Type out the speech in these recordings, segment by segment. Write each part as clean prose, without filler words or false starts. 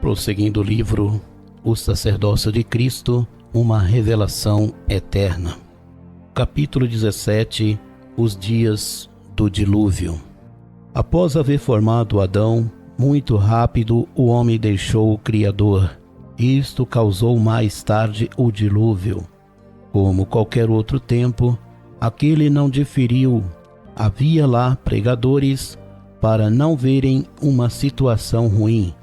Prosseguindo o livro O Sacerdócio de Cristo, uma revelação eterna. Capítulo 17. Os dias do dilúvio. Após haver formado Adão, muito rápido o homem deixou o Criador. Isto causou mais tarde o dilúvio. Como qualquer outro tempo, aquele não diferiu. Havia lá pregadores para não verem uma situação ruim.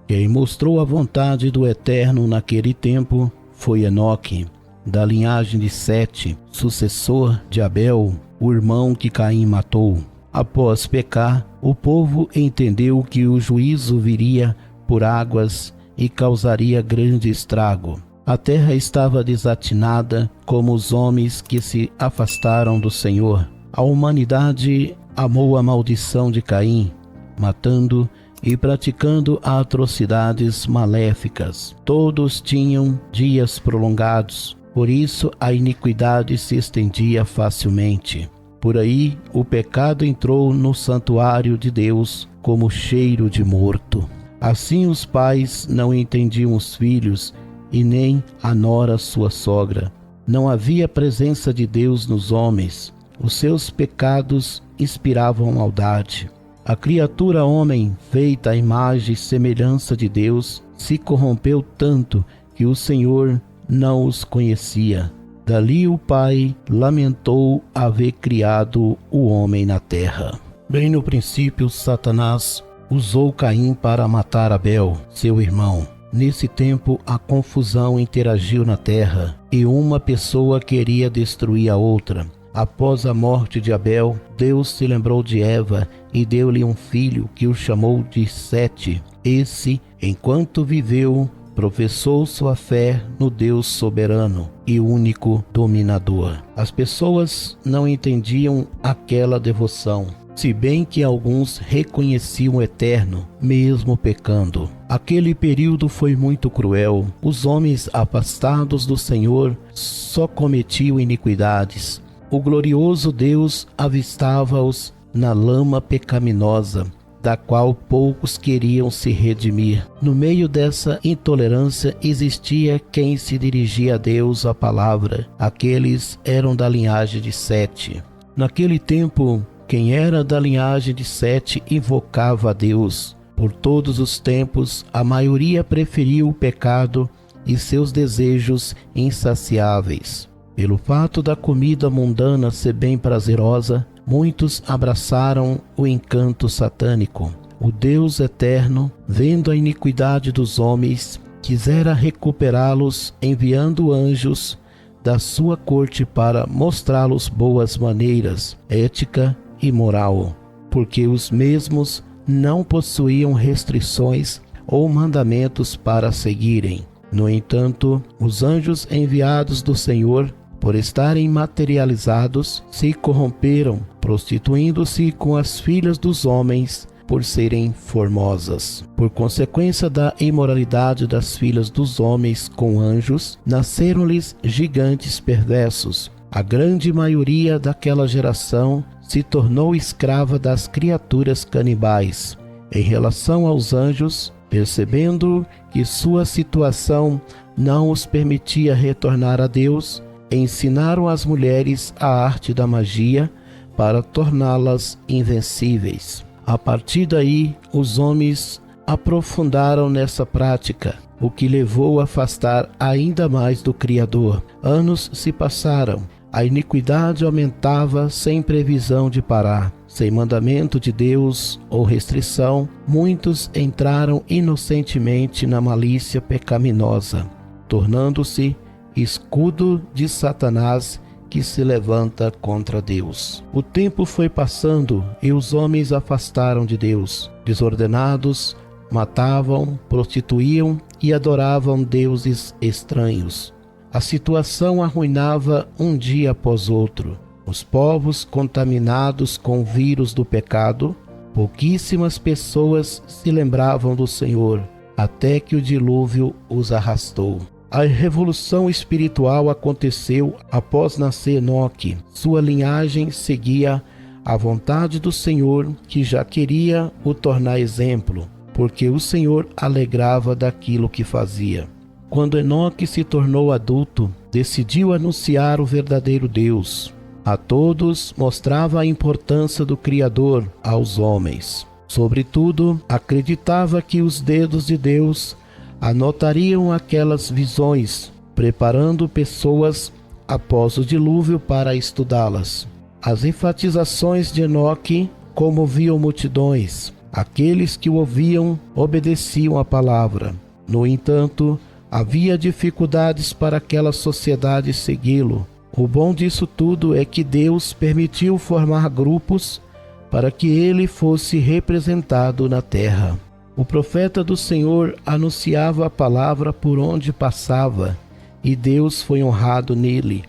Quem mostrou a vontade do Eterno naquele tempo foi Enoque, da linhagem de Sete, sucessor de Abel, o irmão que Caim matou. Após pecar, o povo entendeu que o juízo viria por águas e causaria grande estrago. A terra estava desatinada como os homens que se afastaram do Senhor. A humanidade amou a maldição de Caim, matando e praticando atrocidades maléficas. Todos tinham dias prolongados, por isso a iniquidade se estendia facilmente. Por aí o pecado entrou no santuário de Deus como cheiro de morto. Assim os pais não entendiam os filhos e nem a nora sua sogra. Não havia presença de Deus nos homens. Os seus pecados inspiravam maldade. A criatura homem, feita à imagem e semelhança de Deus, se corrompeu tanto que o Senhor não os conhecia. Dali o Pai lamentou haver criado o homem na terra. Bem no princípio, Satanás usou Caim para matar Abel, seu irmão. Nesse tempo, a confusão interagiu na terra e uma pessoa queria destruir a outra. Após a morte de Abel, Deus se lembrou de Eva e deu-lhe um filho que o chamou de Sete. Esse, enquanto viveu, professou sua fé no Deus soberano e único dominador. As pessoas não entendiam aquela devoção, se bem que alguns reconheciam o Eterno, mesmo pecando. Aquele período foi muito cruel. Os homens afastados do Senhor só cometiam iniquidades. O glorioso Deus avistava-os na lama pecaminosa, da qual poucos queriam se redimir. No meio dessa intolerância existia quem se dirigia a Deus a palavra. Aqueles eram da linhagem de Sete. Naquele tempo, quem era da linhagem de Sete invocava a Deus. Por todos os tempos, a maioria preferiu o pecado e seus desejos insaciáveis. Pelo fato da comida mundana ser bem prazerosa, muitos abraçaram o encanto satânico. O Deus eterno, vendo a iniquidade dos homens, quisera recuperá-los enviando anjos da sua corte para mostrá-los boas maneiras, ética e moral, porque os mesmos não possuíam restrições ou mandamentos para seguirem. No entanto, os anjos enviados do Senhor, por estarem materializados, se corromperam, prostituindo-se com as filhas dos homens por serem formosas. Por consequência da imoralidade das filhas dos homens com anjos, nasceram-lhes gigantes perversos. A grande maioria daquela geração se tornou escrava das criaturas canibais. Em relação aos anjos, percebendo que sua situação não os permitia retornar a Deus, ensinaram às mulheres a arte da magia para torná-las invencíveis. A partir daí, os homens aprofundaram nessa prática, o que levou a afastar ainda mais do Criador. Anos se passaram, a iniquidade aumentava sem previsão de parar. Sem mandamento de Deus ou restrição, muitos entraram inocentemente na malícia pecaminosa, tornando-se escudo de Satanás que se levanta contra Deus. O tempo foi passando e os homens afastaram de Deus. Desordenados, matavam, prostituíam e adoravam deuses estranhos. A situação arruinava um dia após outro. Os povos contaminados com o vírus do pecado, pouquíssimas pessoas se lembravam do Senhor, até que o dilúvio os arrastou. A revolução espiritual aconteceu após nascer Enoque. Sua linhagem seguia a vontade do Senhor, que já queria o tornar exemplo. porque o Senhor alegrava daquilo que fazia. Quando Enoque se tornou adulto, decidiu anunciar o verdadeiro Deus. A todos mostrava a importância do Criador aos homens. Sobretudo, acreditava que os dedos de Deus anotariam aquelas visões, preparando pessoas após o dilúvio para estudá-las. As enfatizações de Enoque comoviam multidões. Aqueles que o ouviam obedeciam à palavra. No entanto, havia dificuldades para aquela sociedade segui-lo. O bom disso tudo é que Deus permitiu formar grupos para que ele fosse representado na terra. O profeta do Senhor anunciava a palavra por onde passava, e Deus foi honrado nele.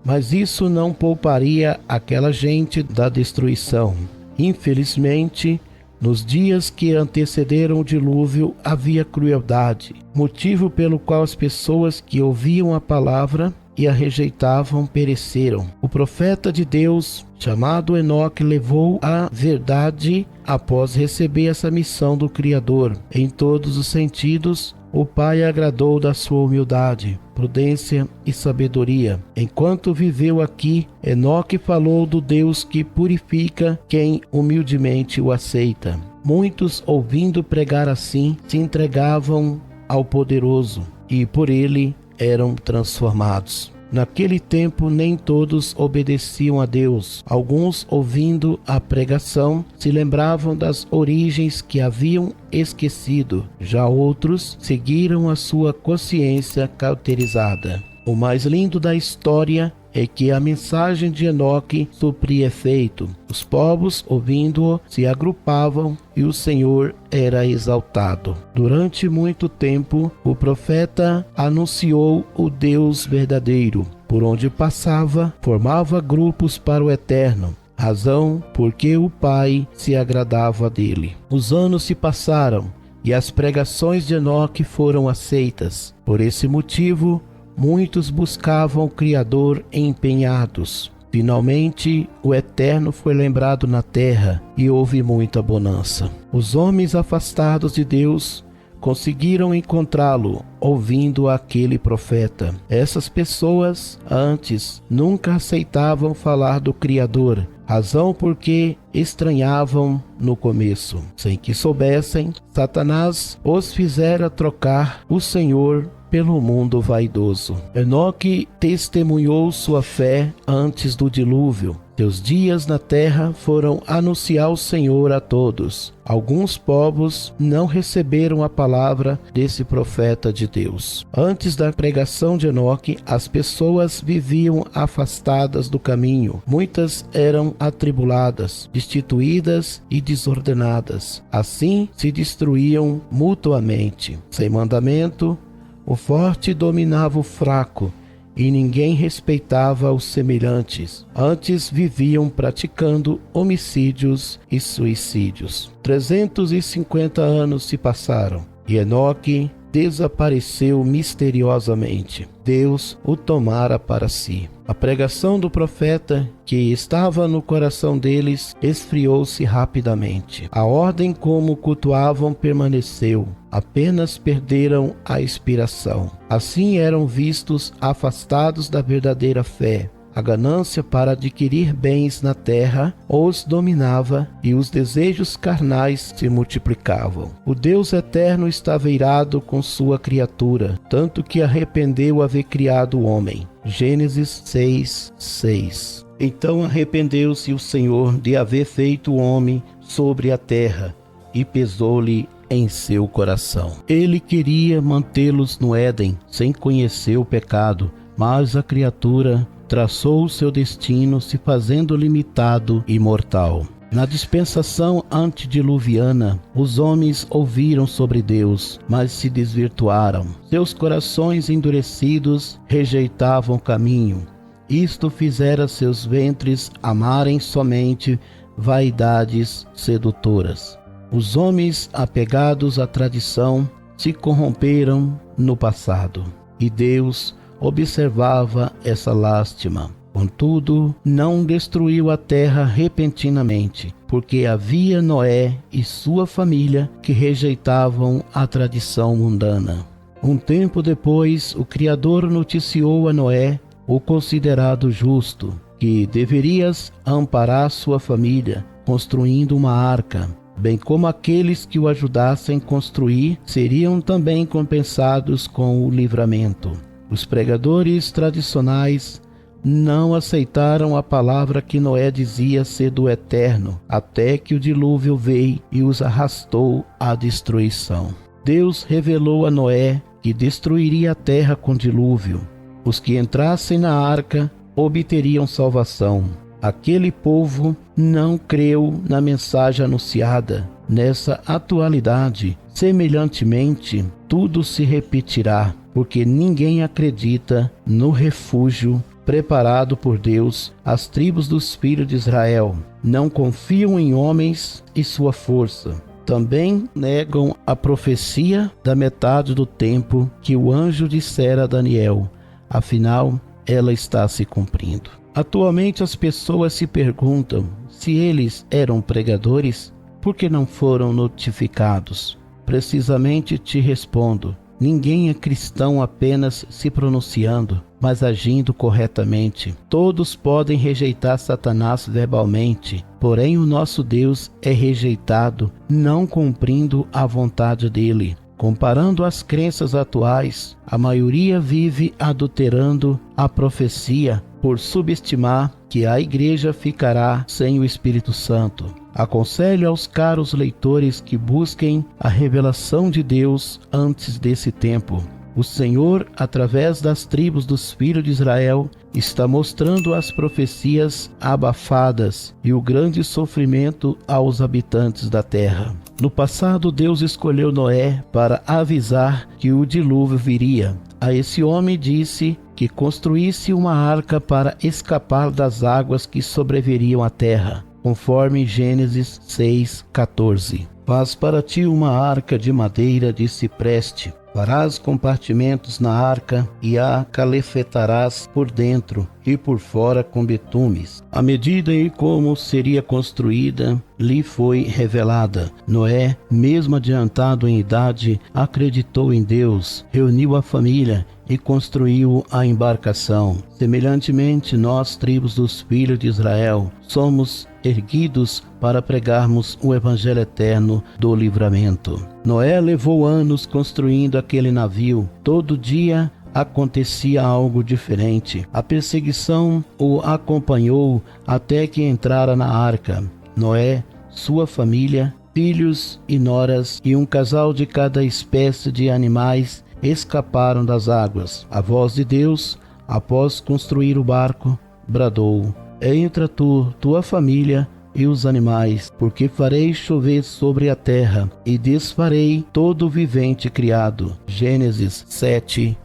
Mas isso não pouparia aquela gente da destruição. Infelizmente, nos dias que antecederam o dilúvio havia crueldade, motivo pelo qual as pessoas que ouviam a palavra e a rejeitavam pereceram. O profeta de Deus, chamado Enoque, levou a verdade após receber essa missão do Criador. Em todos os sentidos, o Pai agradou da sua humildade, prudência e sabedoria. Enquanto viveu aqui, Enoque falou do Deus que purifica quem humildemente o aceita. Muitos, ouvindo pregar assim, se entregavam ao poderoso e por ele eram transformados. Naquele tempo, nem todos obedeciam a Deus. Alguns, ouvindo a pregação, se lembravam das origens que haviam esquecido. Já outros seguiram a sua consciência cauterizada. O mais lindo da história é que a mensagem de Enoque supria efeito. Os povos, ouvindo-o, se agrupavam e o Senhor era exaltado. Durante muito tempo, o profeta anunciou o Deus verdadeiro. Por onde passava, formava grupos para o eterno. Razão porque o Pai se agradava dele. Os anos se passaram e as pregações de Enoque foram aceitas. Por esse motivo, muitos buscavam o Criador empenhados. Finalmente, o Eterno foi lembrado na terra e houve muita bonança. Os homens afastados de Deus conseguiram encontrá-lo ouvindo aquele profeta. Essas pessoas antes nunca aceitavam falar do Criador, razão porque estranhavam no começo. Sem que soubessem, Satanás os fizera trocar o Senhor pelo mundo vaidoso. Enoque testemunhou sua fé antes do dilúvio. Seus dias na terra foram anunciar o Senhor a todos. Alguns povos não receberam a palavra desse profeta de Deus. Antes da pregação de Enoque, as pessoas viviam afastadas do caminho. Muitas eram atribuladas, destituídas e desordenadas. Assim se destruíam mutuamente. Sem mandamento, o forte dominava o fraco, e ninguém respeitava os semelhantes. Antes viviam praticando homicídios e suicídios. 350 anos se passaram, e Enoque desapareceu misteriosamente. Deus o tomara para si. A pregação do profeta que estava no coração deles esfriou-se rapidamente. A ordem como cultuavam permaneceu. Apenas perderam a inspiração. Assim eram vistos afastados da verdadeira fé. A ganância para adquirir bens na terra os dominava e os desejos carnais se multiplicavam. O Deus eterno estava irado com sua criatura, tanto que arrependeu haver criado o homem. Gênesis 6:6. Então arrependeu-se o Senhor de haver feito o homem sobre a terra, e pesou-lhe em seu coração. Ele queria mantê-los no Éden, sem conhecer o pecado, mas a criatura traçou o seu destino, se fazendo limitado e mortal. Na dispensação antediluviana, os homens ouviram sobre Deus, mas se desvirtuaram. Seus corações endurecidos rejeitavam o caminho. Isto fizera seus ventres amarem somente vaidades sedutoras. Os homens apegados à tradição se corromperam no passado, e Deus observava essa lástima. Contudo, não destruiu a terra repentinamente. porque havia Noé e sua família que rejeitavam a tradição mundana. Um tempo depois, o Criador noticiou a Noé, o considerado justo, que deverias amparar sua família, construindo uma arca, bem como aqueles que o ajudassem a construir seriam também compensados com o livramento. Os pregadores tradicionais não aceitaram a palavra que Noé dizia ser do Eterno, até que o dilúvio veio e os arrastou à destruição. Deus revelou a Noé que destruiria a terra com dilúvio. Os que entrassem na arca obteriam salvação. Aquele povo não creu na mensagem anunciada. Nessa atualidade, semelhantemente, tudo se repetirá, porque ninguém acredita no refúgio preparado por Deus. As tribos dos filhos de Israel não confiam em homens e sua força. Também negam a profecia da metade do tempo que o anjo dissera a Daniel. Afinal, ela está se cumprindo. Atualmente as pessoas se perguntam se eles eram pregadores, por que não foram notificados? Precisamente te respondo: ninguém é cristão apenas se pronunciando, mas agindo corretamente. Todos podem rejeitar Satanás verbalmente, porém o nosso Deus é rejeitado, não cumprindo a vontade dele. Comparando as crenças atuais, a maioria vive adulterando a profecia por subestimar que a igreja ficará sem o Espírito Santo. Aconselho aos caros leitores que busquem a revelação de Deus antes desse tempo. O Senhor, através das tribos dos filhos de Israel, está mostrando as profecias abafadas e o grande sofrimento aos habitantes da terra. No passado, Deus escolheu Noé para avisar que o dilúvio viria. A esse homem disse que construísse uma arca para escapar das águas que sobreviriam à terra, conforme Gênesis 6:14. Faz para ti uma arca de madeira de cipreste. Farás compartimentos na arca e a calefetarás por dentro e por fora com betumes. A medida em como seria construída lhe foi revelada. Noé, mesmo adiantado em idade, acreditou em Deus, reuniu a família e construiu a embarcação. Semelhantemente, nós, tribos dos filhos de Israel, somos erguidos para pregarmos o evangelho eterno do livramento. Noé levou anos construindo aquele navio. Todo dia acontecia algo diferente. A perseguição o acompanhou até que entrara na arca. Noé, sua família, filhos e noras e um casal de cada espécie de animais escaparam das águas. A voz de Deus, após construir o barco, bradou: entra tu, tua família e os animais, porque farei chover sobre a terra e desfarei todo o vivente criado. Gênesis 7:1.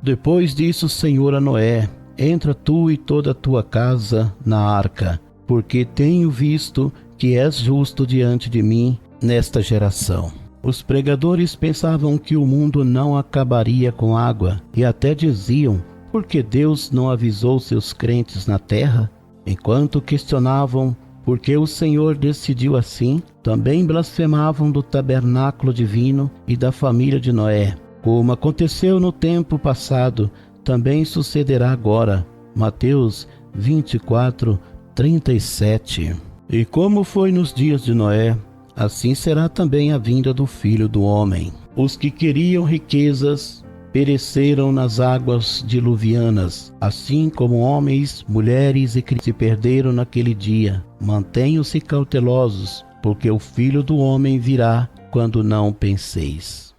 Depois disse o Senhor a Noé: entra tu e toda a tua casa na arca, porque tenho visto que és justo diante de mim nesta geração. Os pregadores pensavam que o mundo não acabaria com água e até diziam: por que Deus não avisou seus crentes na terra? Enquanto questionavam por que o Senhor decidiu assim, também blasfemavam do tabernáculo divino e da família de Noé. Como aconteceu no tempo passado, também sucederá agora. Mateus 24:37. E como foi nos dias de Noé, assim será também a vinda do Filho do Homem. Os que queriam riquezas pereceram nas águas diluvianas, assim como homens, mulheres e crianças se perderam naquele dia. Mantenham-se cautelosos, porque o Filho do Homem virá quando não penseis.